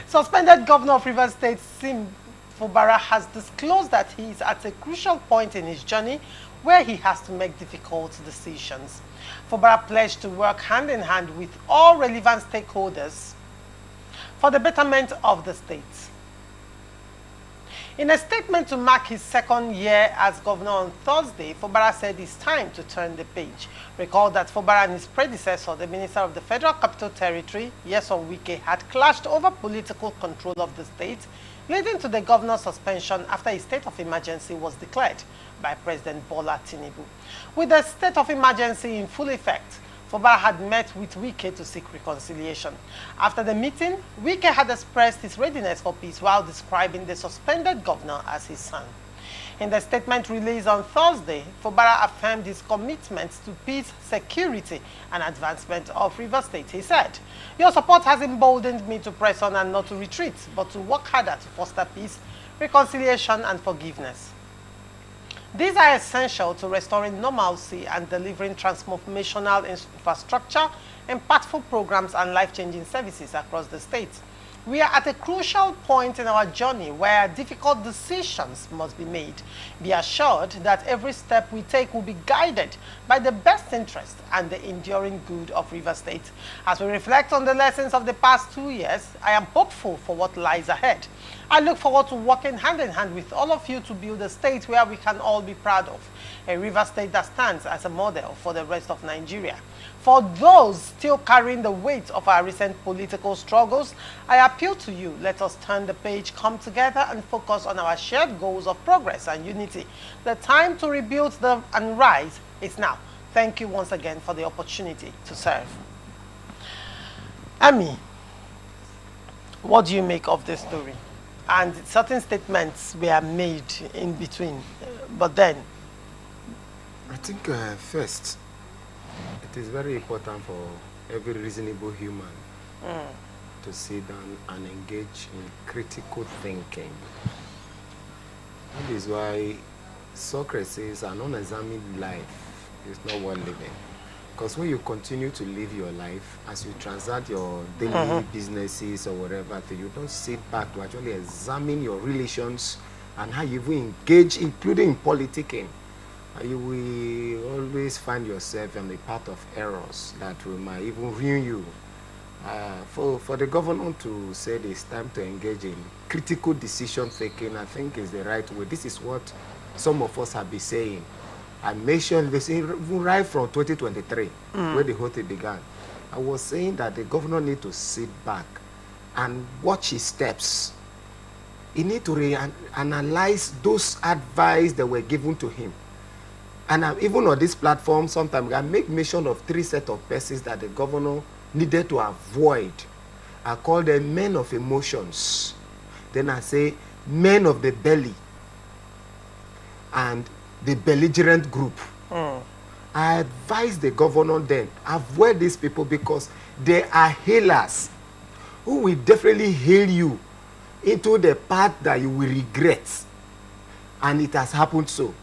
Suspended Governor of Rivers State, Fubara, has disclosed that he is at a crucial point in his journey where he has to make difficult decisions. Fubara pledged to work hand in hand with all relevant stakeholders for the betterment of the state. In a statement to mark his second year as governor on Thursday, Fubara said it's time to turn the page. Recall that Fubara and his predecessor, the Minister of the Federal Capital Territory, Nyesom Wike, had clashed over political control of the state, leading to the governor's suspension after a state of emergency was declared by President Bola Tinubu. With the state of emergency in full effect, Fubara had met with Wike to seek reconciliation. After the meeting, Wike had expressed his readiness for peace while describing the suspended governor as his son. In the statement released on Thursday, Fubara affirmed his commitment to peace, security, and advancement of Rivers State. He said, "Your support has emboldened me to press on and not to retreat, but to work harder to foster peace, reconciliation, and forgiveness. These are essential to restoring normalcy and delivering transformational infrastructure, impactful programs, and life-changing services across the state. We are at a crucial point in our journey where difficult decisions must be made. Be assured that every step we take will be guided by the best interest and the enduring good of Rivers State. As we reflect on the lessons of the past 2 years, I am hopeful for what lies ahead. I look forward to working hand in hand with all of you to build a state where we can all be proud of, a River State that stands as a model for the rest of Nigeria. For those still carrying the weight of our recent political struggles, I appeal to you, let us turn the page, come together and focus on our shared goals of progress and unity. The time to rebuild and rise is now. Thank you once again for the opportunity to serve." Ami, what do you make of this story? And certain statements were made in between, but then... I think first, it is very important for every reasonable human to sit down and engage in critical thinking. That is why Socrates says an unexamined life is not worth living. Because when you continue to live your life, as you transact your daily businesses or whatever, you don't sit back to actually examine your relations and how you will engage, including in politicking. You will always find yourself on the path of errors that might even ruin you. For the governor to say it's time to engage in critical decision taking, I think is the right way. This is what some of us have been saying. I mentioned this right from 2023, where the whole thing began. I was saying that the governor needs to sit back and watch his steps. He needs to analyze those advice that were given to him. And even on this platform, sometimes I make mention of 3 sets of persons that the governor needed to avoid. I call them men of emotions. Then I say men of the belly and the belligerent group. I advise the governor then, avoid these people because they are healers who will definitely heal you into the path that you will regret. And it has happened so.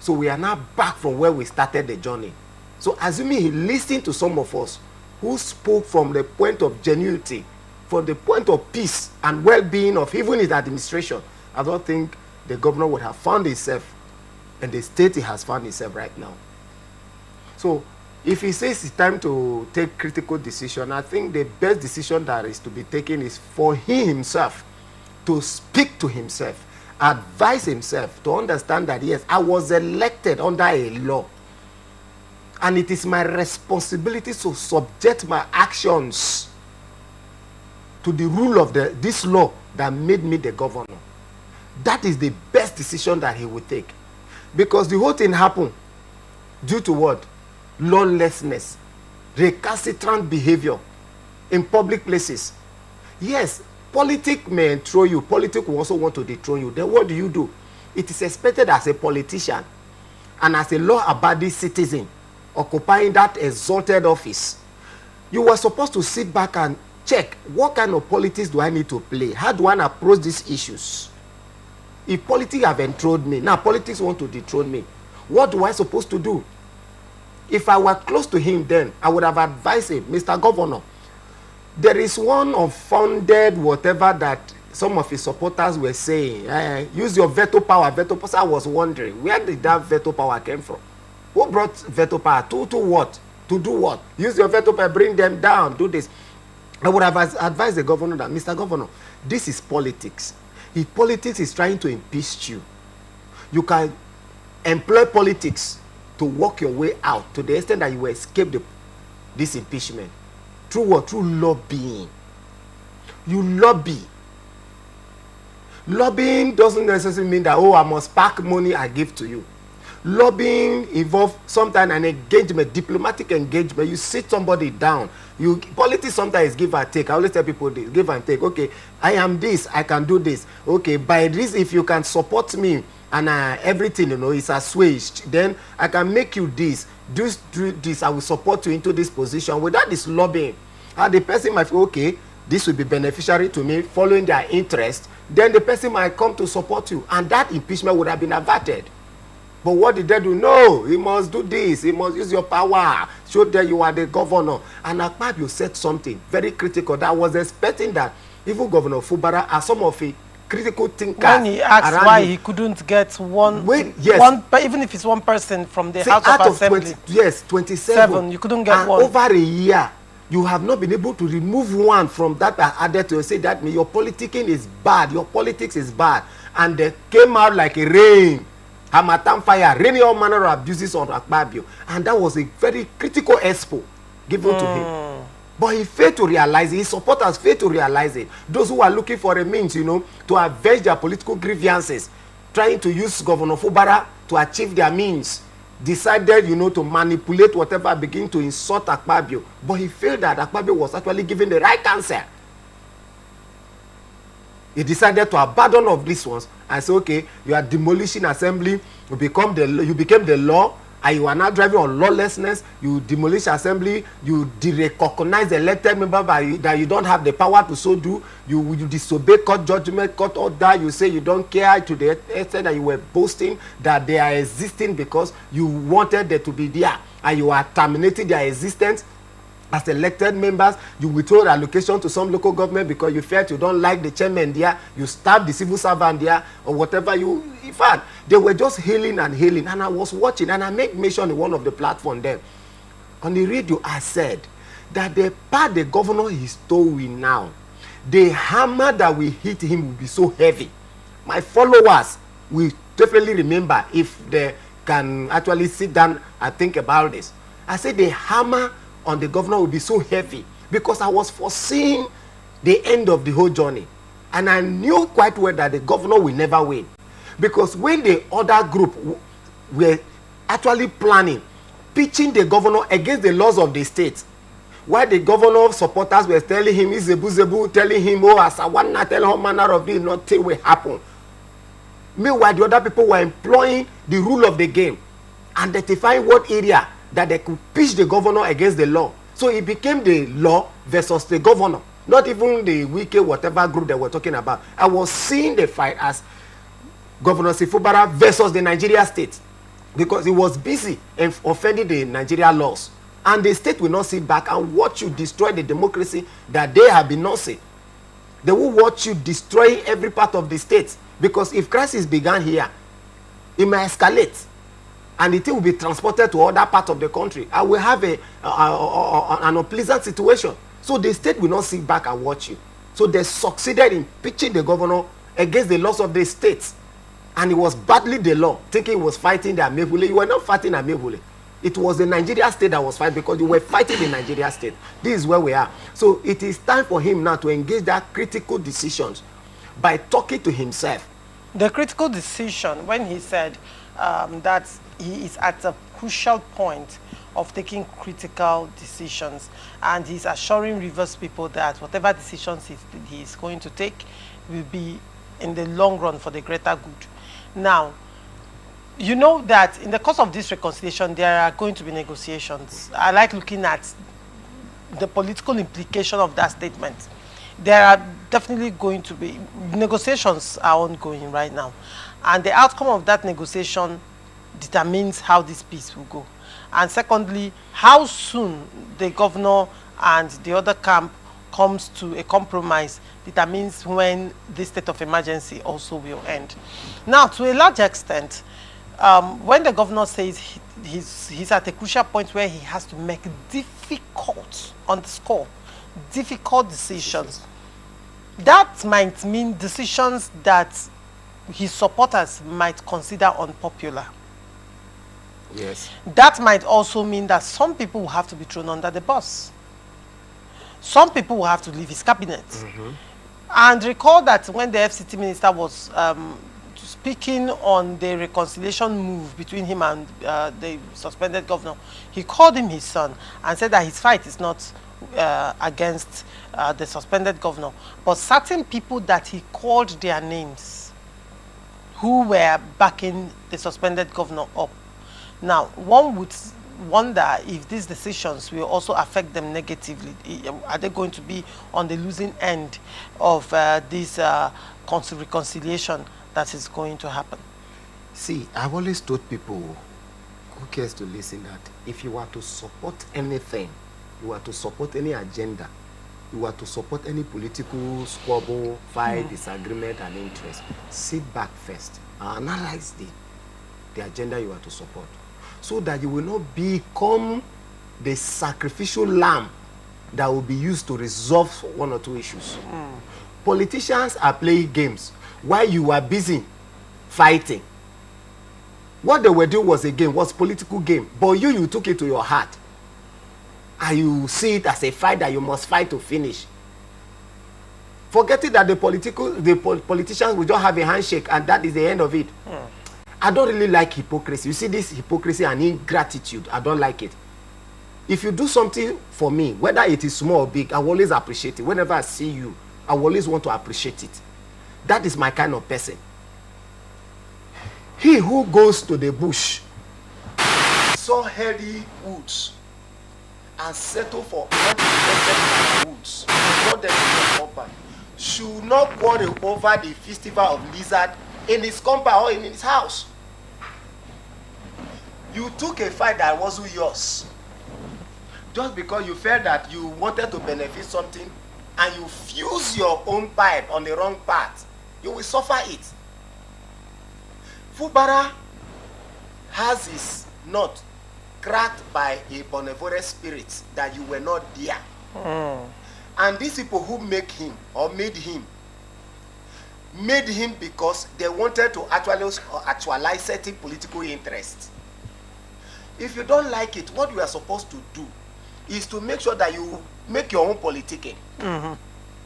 So we are now back from where we started the journey. So assuming he listened to some of us who spoke from the point of genuinity, from the point of peace and well-being of even his administration, I don't think the governor would have found himself in the state he has found himself right now. So if he says it's time to take critical decision, I think the best decision that is to be taken is for he himself to speak to himself, advise himself to understand that yes, I was elected under a law. And it is my responsibility to subject my actions to the rule of this law that made me the governor. That is the best decision that he would take. Because the whole thing happened due to what? Lawlessness, recalcitrant behavior in public places. Yes, politics may throw you. Politics will also want to dethrone you. Then what do? It is expected as a politician and as a law-abiding citizen occupying that exalted office, you were supposed to sit back and check what kind of politics do I need to play? How do I approach these issues? If politics have enthroned me, now politics want to dethrone me, what do I supposed to do? If I were close to him then, I would have advised him, Mr. Governor, There is one unfounded whatever that some of his supporters were saying. Use your veto power. Veto power. I was wondering, where did that veto power came from? Who brought veto power? To what? To do what? Use your veto power, bring them down, do this. I would have advised the governor that, Mr. Governor, this is politics. If politics is trying to impeach you, you can employ politics to work your way out to the extent that you will escape this impeachment. Through what? Through lobbying. You lobby. Lobbying doesn't necessarily mean that, oh, I must pack money I give to you. Lobbying involves sometimes an engagement, diplomatic engagement. You sit somebody down. Politics sometimes give and take. I always tell people this, give and take. Okay, I am this, I can do this. Okay, by this, if you can support me and everything, is assuaged, then I can make you this. Do this, I will support you into this position. Without this lobbying, the person might feel, okay, this will be beneficiary to me, following their interest. Then the person might come to support you, and that impeachment would have been averted. But what did they do? No, he must do this. He must use your power. Show that you are the governor. And Akpabio said something very critical that I was expecting that even Governor Fubara and some of the critical thinkers. When he asked why he couldn't get even if it's one person from the House of Assembly. 27. You couldn't get one. Over a year, you have not been able to remove one from that added to say that your politicking is bad. Your politics is bad. And they came out like a rain. Hamatan fire, raining all manner of abuses on Akpabio. And that was a very critical expo given to him. But he failed to realize it. His supporters failed to realize it. Those who are looking for a means, to avenge their political grievances, trying to use Governor Fubara to achieve their means, decided, to manipulate whatever, begin to insult Akpabio. But he failed that Akpabio was actually given the right answer. He decided to abandon of these ones and say, okay, you are demolishing assembly, you became the law, and you are now driving on lawlessness. You demolish assembly, you recognize the elected member that you don't have the power to so do. You disobey court judgment, court order. You say you don't care to the extent that you were boasting that they are existing because you wanted them to be there, and you are terminating their existence. As elected members, you withhold allocation to some local government because you felt you don't like the chairman there, you stabbed the civil servant there, or whatever in fact, they were just hailing, and I was watching, and I made mention in one of the platforms there. On the radio, I said that the part the governor is towing now, the hammer that will hit him will be so heavy. My followers will definitely remember if they can actually sit down and think about this. I said the hammer on the governor will be so heavy because I was foreseeing the end of the whole journey, and I knew quite well that the governor will never win, because when the other group were actually planning, pitching the governor against the laws of the state, while the governor's supporters were telling him he's zebu, telling him, oh, as I want to tell all manner of this, nothing will happen. Meanwhile, the other people were employing the rule of the game, identifying what area that they could pitch the governor against the law. So it became the law versus the governor, not even the Wike whatever group they were talking about. I was seeing the fight as Governor Fubara versus the Nigeria state, because he was busy offending the Nigeria laws, and the state will not sit back and watch you destroy the democracy that they have been nursing. They will watch you destroy every part of the state, because if crisis began here, it may escalate, and the thing will be transported to other parts of the country. I will have an unpleasant situation. So the state will not sit back and watch you. So they succeeded in pitching the governor against the laws of the states. And he was battling the law, thinking he was fighting the Amebule. You were not fighting Amebule. It was the Nigeria state that was fighting, because you were fighting the Nigeria state. This is where we are. So it is time for him now to engage that critical decisions by talking to himself. The critical decision, when he said that he is at a crucial point of taking critical decisions, and he's assuring Rivers people that whatever decisions he is going to take will be in the long run for the greater good. Now, you know that in the course of this reconciliation, there are going to be negotiations. I like looking at the political implication of that statement. There are definitely going to be negotiations are ongoing right now, and the outcome of that negotiation determines how this peace will go. And secondly, how soon the governor and the other camp comes to a compromise determines when this state of emergency also will end. Now, to a large extent, when the governor says he's at a crucial point where he has to make difficult, underscore, difficult decisions, that might mean decisions that his supporters might consider unpopular. Yes. That might also mean that some people will have to be thrown under the bus. Some people will have to leave his cabinet. And recall that when the FCT minister was speaking on the reconciliation move between him and the suspended governor, he called him his son and said that his fight is not against the suspended governor, but certain people that he called their names who were backing the suspended governor up. Now, one would wonder if these decisions will also affect them negatively. Are they going to be on the losing end of this reconciliation that is going to happen? See, I've always told people who cares to listen that if you are to support anything, you are to support any agenda, you are to support any political squabble, fight, disagreement, and interest, sit back first and analyze the agenda you are to support, so that you will not become the sacrificial lamb that will be used to resolve one or two issues. Politicians are playing games while you are busy fighting. What they were doing was a game, was political game, but you took it to your heart and you see it as a fight that you must fight to finish, forgetting that the politicians will just have a handshake and that is the end of it. I don't really like hypocrisy. You see this hypocrisy and ingratitude, I don't like it. If you do something for me, whether it is small or big, I will always appreciate it. Whenever I see you, I will always want to appreciate it. That is my kind of person. He who goes to the bush, saw hairy woods, and settle for unprotected woods, brought them to the compound, should not quarrel over the festival of lizard in his compound or in his house. You took a fight that wasn't yours just because you felt that you wanted to benefit something and you fuse your own pipe on the wrong path. You will suffer it. Fubara has his nut cracked by a benevolent spirit that you were not there. And these people who make him or made him because they wanted to actualize certain political interests. If you don't like it, what you are supposed to do is to make sure that you make your own politicking.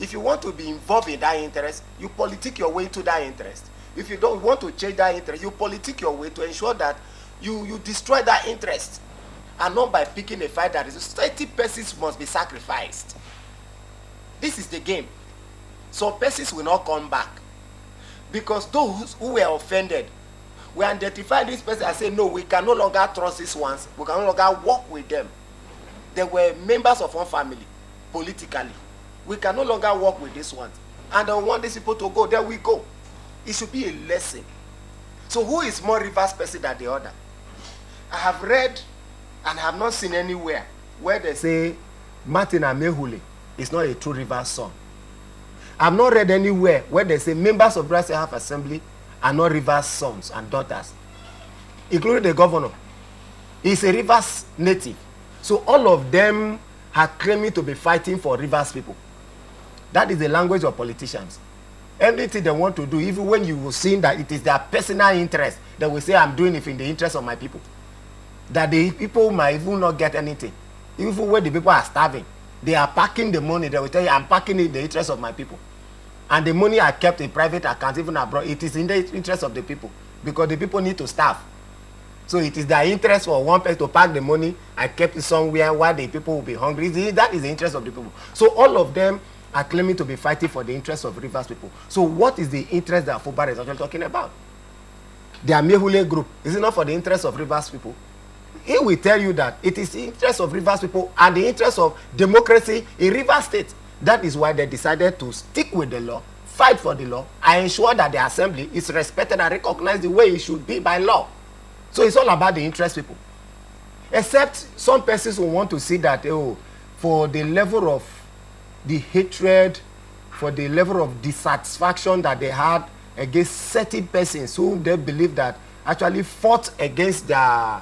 If you want to be involved in that interest, you politic your way to that interest. If you don't want to change that interest, you politic your way to ensure that you destroy that interest. And not by picking a fight that is 30 persons must be sacrificed. This is the game. Some persons will not come back. Because those who were offended will identify this person and say, no, we can no longer trust these ones. We can no longer work with them. They were members of one family, politically. We can no longer work with these ones. And I want these people to go. There we go. It should be a lesson. So who is more reverse person than the other? I have read and have not seen anywhere where they say Martin Amehule is not a true reverse son. I have not read anywhere where they say members of Rice Half Assembly are not reverse sons and daughters, including the governor. He's a Rivers native. So all of them are claiming to be fighting for Rivers people. That is the language of politicians. Anything they want to do, even when you will see that it is their personal interest, they will say, I'm doing it in the interest of my people. That the people might even not get anything. Even when the people are starving, they are packing the money. They will tell you, I'm packing it in the interest of my people. And the money are kept in private accounts, even abroad. It is in the interest of the people, because the people need to starve. So it is their interest for one person to pack the money and keep it somewhere while the people will be hungry. That is the interest of the people. So all of them are claiming to be fighting for the interest of Rivers people. So what is the interest that Fubara is actually talking about? The Amehule group, is it not for the interest of Rivers people? He will tell you that it is the interest of Rivers people and the interest of democracy in Rivers State. That is why they decided to stick with the law, fight for the law, and ensure that the assembly is respected and recognized the way it should be by law. So it's all about the interest people. Except some persons who want to see that, oh, for the level of the hatred, for the level of dissatisfaction that they had against certain persons whom they believe that actually fought against their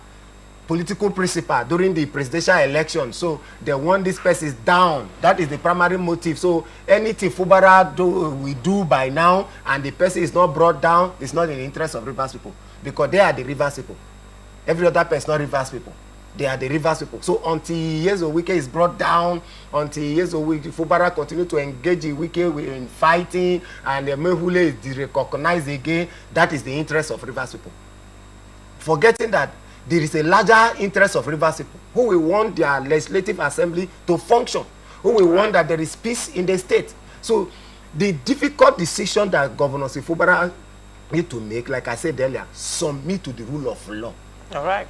political principle during the presidential election. So they want these persons down. That is the primary motive. So anything Fubara we do by now and the person is not brought down, it's not in the interest of Rivers people, because they are the Rivers people. Every other person is not Rivers people. They are the Rivers people. So until Yezo Wike is brought down, until Yezo Wike, Fubara continue to engage in Wike in fighting, and the Mehule is recognized again, that is the interest of Rivers people. Forgetting that there is a larger interest of Rivers people who will want their legislative assembly to function, who will want that there is peace in the state. So the difficult decision that Governor Fubara need to make, like I said earlier, submit to the rule of law. All right.